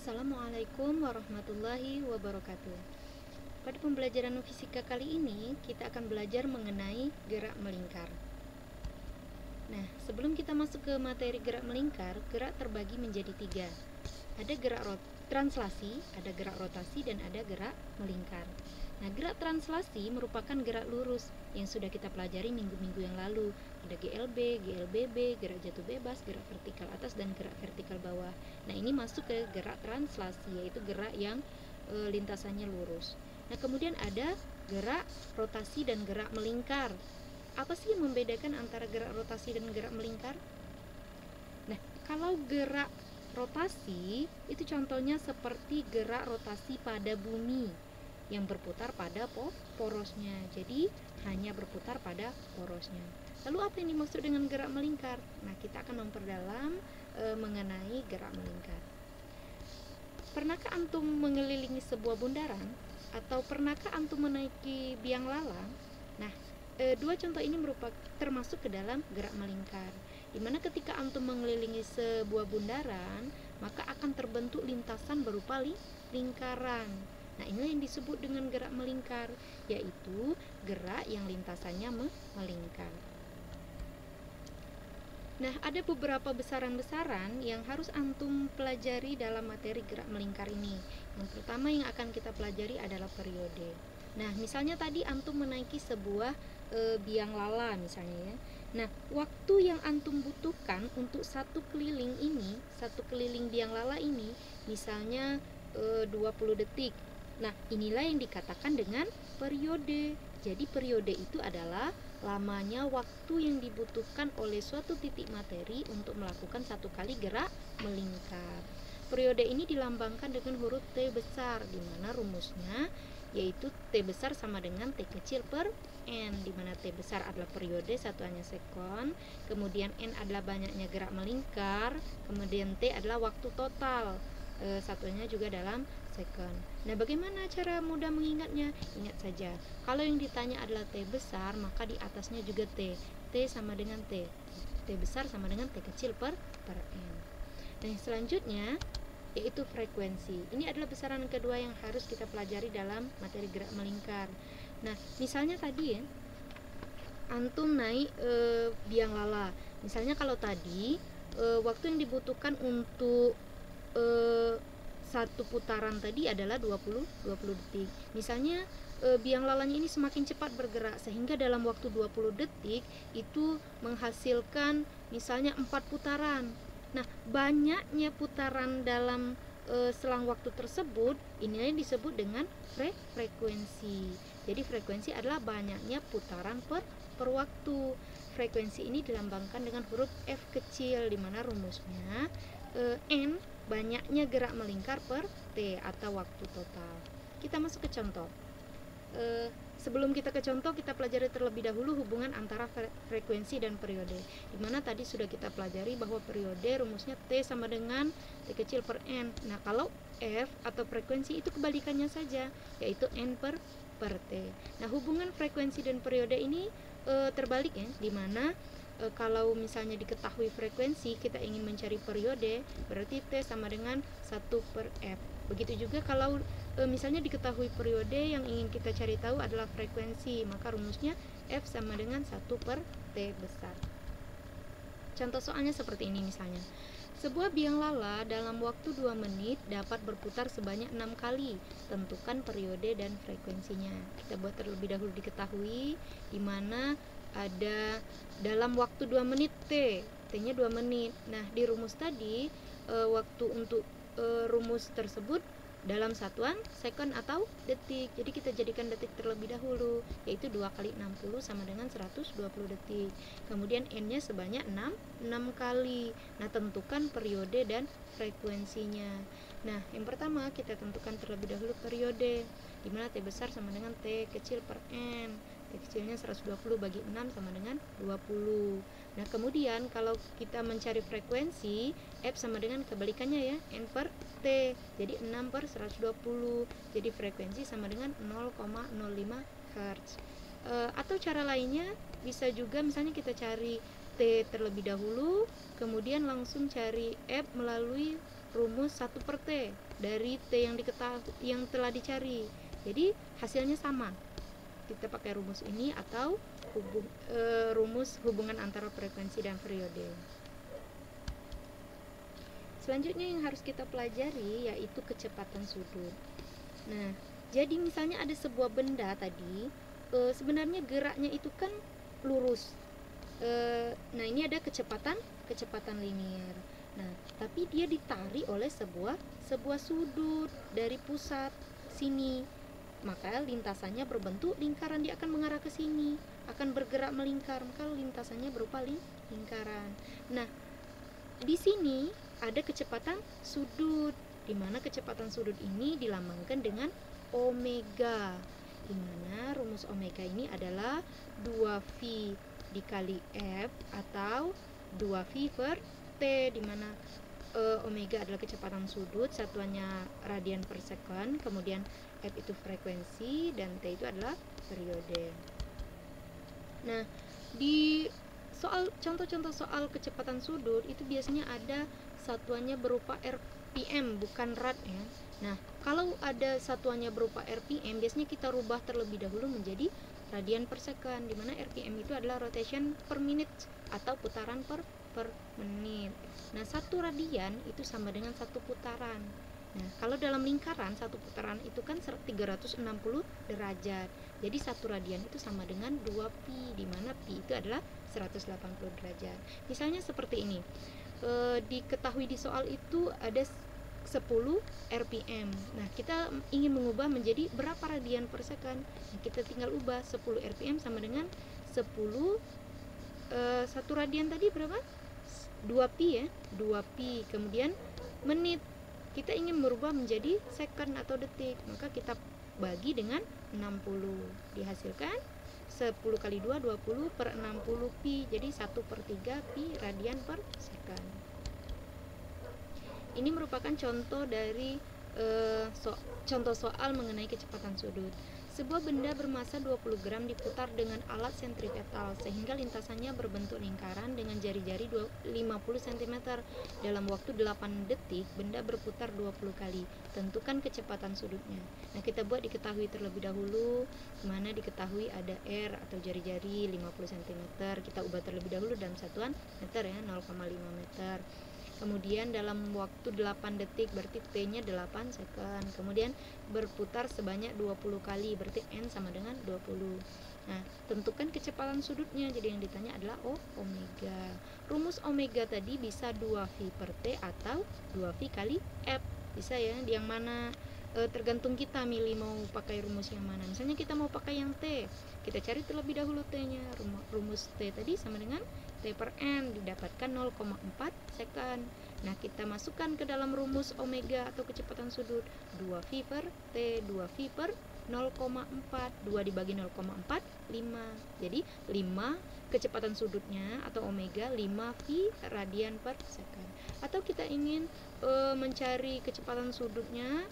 Assalamualaikum warahmatullahi wabarakatuh. Pada pembelajaran fisika kali ini, kita akan belajar mengenai gerak melingkar. Nah, sebelum kita masuk ke materi gerak melingkar, gerak terbagi menjadi 3. Ada gerak translasi, ada gerak rotasi, dan ada gerak melingkar. Nah, gerak translasi merupakan gerak lurus yang sudah kita pelajari minggu-minggu yang lalu. Ada GLB, GLBB, gerak jatuh bebas, gerak vertikal atas, dan gerak vertikal bawah. Nah, ini masuk ke gerak translasi, yaitu gerak yang lintasannya lurus. Nah, kemudian ada gerak rotasi dan gerak melingkar. Apa sih yang membedakan antara gerak rotasi dan gerak melingkar? Nah, kalau gerak rotasi itu contohnya seperti gerak rotasi pada bumi yang berputar pada porosnya. Jadi hanya berputar pada porosnya. Lalu apa yang dimaksud dengan gerak melingkar? Nah, kita akan memperdalam mengenai gerak melingkar. Pernahkah antum mengelilingi sebuah bundaran? Atau pernahkah antum menaiki biang lala? Nah, dua contoh ini merupakan termasuk ke dalam gerak melingkar, di mana ketika antum mengelilingi sebuah bundaran, maka akan terbentuk lintasan berupa lingkaran. Nah, ini yang disebut dengan gerak melingkar, yaitu gerak yang lintasannya melingkar. Nah, ada beberapa besaran-besaran yang harus antum pelajari dalam materi gerak melingkar ini. Yang pertama yang akan kita pelajari adalah periode. Nah, misalnya tadi antum menaiki sebuah biang lala misalnya ya. Nah, waktu yang antum butuhkan untuk satu keliling biang lala ini misalnya 20 detik. Nah, inilah yang dikatakan dengan periode. Jadi periode itu adalah lamanya waktu yang dibutuhkan oleh suatu titik materi untuk melakukan satu kali gerak melingkar. Periode ini dilambangkan dengan huruf T besar, di mana rumusnya yaitu T besar sama dengan T kecil per N, di mana T besar adalah periode satuannya sekon, kemudian N adalah banyaknya gerak melingkar, kemudian T adalah waktu total, satuannya juga dalam second. Nah, bagaimana cara mudah mengingatnya? Ingat saja, kalau yang ditanya adalah T besar, maka di atasnya juga T. T sama dengan T. T besar sama dengan T kecil per N. Nah, selanjutnya yaitu frekuensi. Ini adalah besaran kedua yang harus kita pelajari dalam materi gerak melingkar. Nah, misalnya tadi ya, antum naik biang lala. Misalnya kalau tadi waktu yang dibutuhkan untuk satu putaran tadi adalah 20 detik. Misalnya biang lalanya ini semakin cepat bergerak sehingga dalam waktu 20 detik itu menghasilkan misalnya 4 putaran. Nah, banyaknya putaran dalam selang waktu tersebut, inilah yang disebut dengan frekuensi. Jadi frekuensi adalah banyaknya putaran per waktu. Frekuensi ini dilambangkan dengan huruf F kecil, di mana rumusnya N banyaknya gerak melingkar per T atau waktu total. Kita masuk ke contoh. Sebelum kita ke contoh, kita pelajari terlebih dahulu hubungan antara frekuensi dan periode, di mana tadi sudah kita pelajari bahwa periode rumusnya T sama dengan T kecil per N. Nah, kalau F atau frekuensi itu kebalikannya saja, yaitu N per T. Nah, hubungan frekuensi dan periode ini terbalik ya, di mana kalau misalnya diketahui frekuensi, kita ingin mencari periode, berarti T sama dengan 1 per F. Begitu juga kalau misalnya diketahui periode, yang ingin kita cari tahu adalah frekuensi, maka rumusnya F sama dengan 1 per T besar. Contoh soalnya seperti ini misalnya. Sebuah biang lala dalam waktu 2 menit dapat berputar sebanyak 6 kali. Tentukan periode dan frekuensinya. Kita buat terlebih dahulu diketahui, di mana ada dalam waktu 2 menit T-nya 2 menit. Nah, di rumus tadi waktu untuk rumus tersebut dalam satuan second atau detik. Jadi kita jadikan detik terlebih dahulu, yaitu 2 kali 60 sama dengan 120 detik. Kemudian N-nya sebanyak 6 kali. Nah, tentukan periode dan frekuensinya. Nah, yang pertama kita tentukan terlebih dahulu periode, di mana T besar sama dengan T kecil per N. T kecilnya 120 bagi 6 sama dengan 20. Nah, kemudian kalau kita mencari frekuensi, F sama dengan kebalikannya ya, N per T. Jadi 6 per 120. Jadi frekuensi sama dengan 0,05 Hz. Atau cara lainnya bisa juga misalnya kita cari T terlebih dahulu, kemudian langsung cari F melalui rumus 1 per T dari T yang telah dicari. Jadi hasilnya sama. Kita pakai rumus ini atau rumus hubungan antara frekuensi dan periode. Selanjutnya yang harus kita pelajari yaitu kecepatan sudut. Nah, jadi misalnya ada sebuah benda tadi, sebenarnya geraknya itu kan lurus. Nah, ini ada kecepatan linear. Nah, tapi dia ditarik oleh sebuah sudut dari pusat sini. Maka lintasannya berbentuk lingkaran, dia akan mengarah ke sini, akan bergerak melingkar, maka lintasannya berupa lingkaran. Nah, di sini ada kecepatan sudut, di mana kecepatan sudut ini dilambangkan dengan omega, di mana rumus omega ini adalah 2V dikali F atau 2V per T, di mana omega adalah kecepatan sudut, satuannya radian per second, kemudian F itu frekuensi, dan T itu adalah periode. Nah, di contoh-contoh soal kecepatan sudut itu biasanya ada satuannya berupa RPM, bukan rad ya. Nah, kalau ada satuannya berupa RPM, biasanya kita rubah terlebih dahulu menjadi radian per second, di mana RPM itu adalah rotation per minute atau putaran per menit. Nah, 1 radian itu sama dengan 1 putaran. Nah, kalau dalam lingkaran 1 putaran itu kan 360 derajat. Jadi 1 radian itu sama dengan 2pi, di mana pi itu adalah 180 derajat. Misalnya seperti ini. Diketahui di soal itu ada 10 RPM. Nah, kita ingin mengubah menjadi berapa radian per second. Nah, kita tinggal ubah 10 RPM sama dengan 10 1 radian tadi berapa? 2pi ya, 2pi. Kemudian menit, kita ingin merubah menjadi second atau detik, maka kita bagi dengan 60, dihasilkan 10 kali 2 20 per 60 pi, jadi 1 per 3 pi radian per second. Ini merupakan contoh dari contoh soal mengenai kecepatan sudut. Sebuah benda bermasa 20 gram diputar dengan alat sentripetal sehingga lintasannya berbentuk lingkaran dengan jari-jari 50 cm. Dalam waktu 8 detik, benda berputar 20 kali. Tentukan kecepatan sudutnya. Nah, kita buat diketahui terlebih dahulu, mana diketahui ada R atau jari-jari 50 cm. Kita ubah terlebih dahulu dalam satuan meter ya, 0,5 meter. Kemudian dalam waktu 8 detik berarti T-nya 8 second. Kemudian berputar sebanyak 20 kali, berarti N sama dengan 20. Nah, tentukan kecepatan sudutnya. Jadi yang ditanya adalah omega. Rumus omega tadi bisa 2V per T atau 2V kali F. Bisa ya, yang mana tergantung kita milih mau pakai rumus yang mana. Misalnya kita mau pakai yang T, kita cari terlebih dahulu T-nya. Rumus T tadi sama dengan T per N, didapatkan 0,4 second. Nah, kita masukkan ke dalam rumus omega atau kecepatan sudut, 2V per T, 2V per 0,4, 2 dibagi 0,4, 5. Jadi 5 kecepatan sudutnya atau omega 5V radian per second. Atau kita ingin mencari kecepatan sudutnya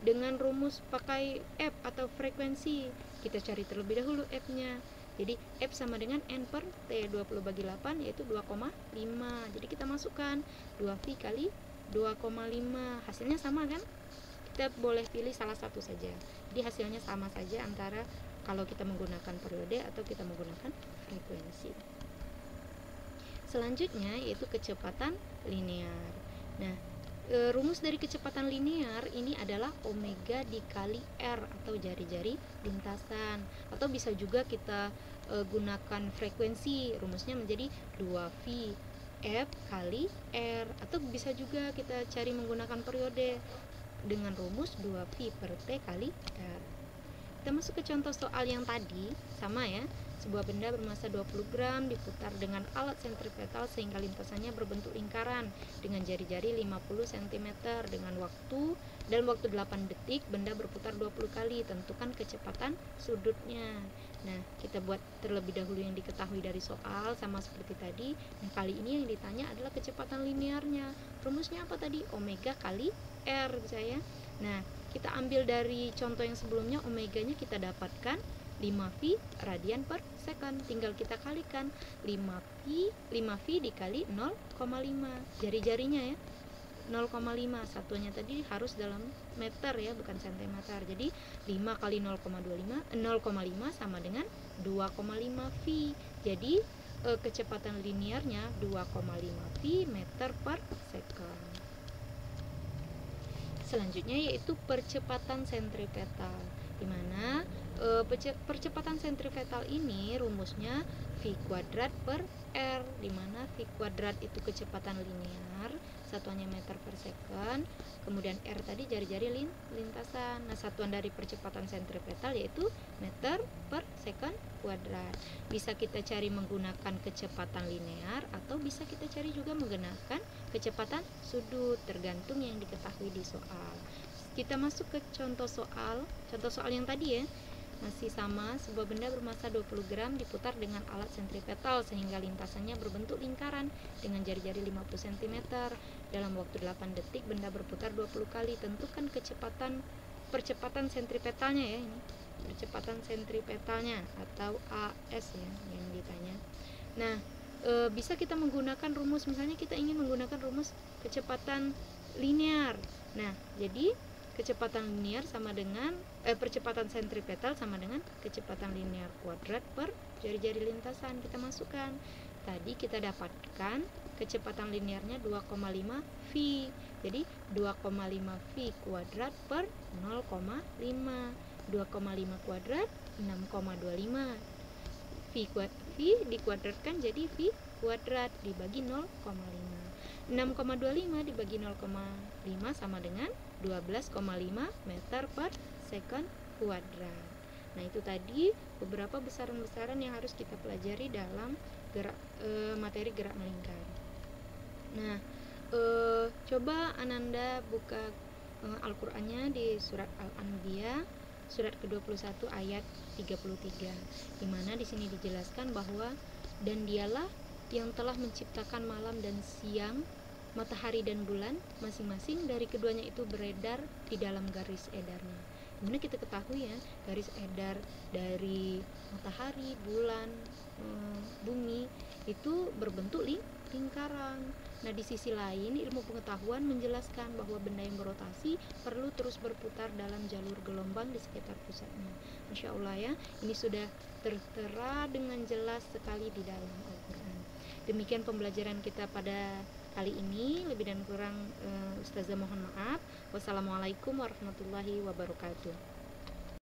dengan rumus pakai F atau frekuensi, kita cari terlebih dahulu F-nya. Jadi F sama dengan N per T, 20 bagi 8 yaitu 2,5. Jadi kita masukkan 2V kali 2,5. Hasilnya sama kan? Kita boleh pilih salah satu saja. Jadi hasilnya sama saja antara kalau kita menggunakan periode atau kita menggunakan frekuensi. Selanjutnya yaitu kecepatan linear. Nah, rumus dari kecepatan linear ini adalah omega dikali R atau jari-jari lintasan, atau bisa juga kita gunakan frekuensi, rumusnya menjadi 2V F kali R, atau bisa juga kita cari menggunakan periode dengan rumus 2V per T kali R. Kita masuk ke contoh soal yang tadi, sama ya. Sebuah benda bermasa 20 gram diputar dengan alat sentripetal sehingga lintasannya berbentuk lingkaran dengan jari-jari 50 cm dalam waktu 8 detik benda berputar 20 kali. Tentukan kecepatan sudutnya. Nah, kita buat terlebih dahulu yang diketahui dari soal sama seperti tadi. Nah, kali ini yang ditanya adalah kecepatan linearnya. Rumusnya apa tadi? Omega kali R, bisa ya. Nah, kita ambil dari contoh yang sebelumnya, omeganya kita dapatkan 5V radian per second, tinggal kita kalikan 5V dikali 0,5 jari-jarinya ya, 0,5. Satuannya tadi harus dalam meter ya, bukan sentimeter. Jadi 5 kali 0,5 sama dengan 2,5 V. Jadi kecepatan linearnya 2,5 V meter per second. Selanjutnya yaitu percepatan sentripetal, di mana percepatan sentripetal ini rumusnya V kuadrat per R, di mana V kuadrat itu kecepatan linear, satuannya meter per second, kemudian R tadi jari-jari lintasan. Nah, satuan dari percepatan sentripetal yaitu meter per second kuadrat. Bisa kita cari menggunakan kecepatan linear atau bisa kita cari juga menggunakan kecepatan sudut, tergantung yang diketahui di soal. Kita masuk ke contoh soal yang tadi ya. Masih sama, sebuah benda bermassa 20 gram diputar dengan alat sentripetal sehingga lintasannya berbentuk lingkaran dengan jari-jari 50 cm. Dalam waktu 8 detik benda berputar 20 kali. Tentukan percepatan sentripetalnya ya ini. Percepatan sentripetalnya atau AS ya yang ditanya. Nah, bisa kita menggunakan rumus, misalnya kita ingin menggunakan rumus kecepatan linear. Nah, jadi kecepatan linear sama dengan percepatan sentripetal sama dengan kecepatan linear kuadrat per jari-jari lintasan. Kita masukkan. Tadi kita dapatkan kecepatan linearnya 2,5 V. Jadi 2,5 V kuadrat per 0,5. 2,5 kuadrat 6,25. V dikuadratkan jadi V kuadrat dibagi 0,5. 6,25 dibagi 0,5 sama dengan 12,5 meter per second kuadrat. Nah, itu tadi beberapa besaran-besaran yang harus kita pelajari dalam materi gerak melingkar. Nah, coba Ananda buka Al-Qur'annya di surat Al-Anbiya surat ke-21 ayat 33, di mana di sini dijelaskan bahwa dan dialah yang telah menciptakan malam dan siang, matahari dan bulan, masing-masing dari keduanya itu beredar di dalam garis edarnya. Dimana kita ketahui ya, garis edar dari matahari, bulan, bumi itu berbentuk lingkaran. Nah, di sisi lain ilmu pengetahuan menjelaskan bahwa benda yang berotasi perlu terus berputar dalam jalur gelombang di sekitar pusatnya. Masya Allah ya, ini sudah tertera dengan jelas sekali di dalam Al-Quran. Demikian pembelajaran kita pada kali ini. Lebih dan kurang Ustazah mohon maaf. Wassalamualaikum warahmatullahi wabarakatuh.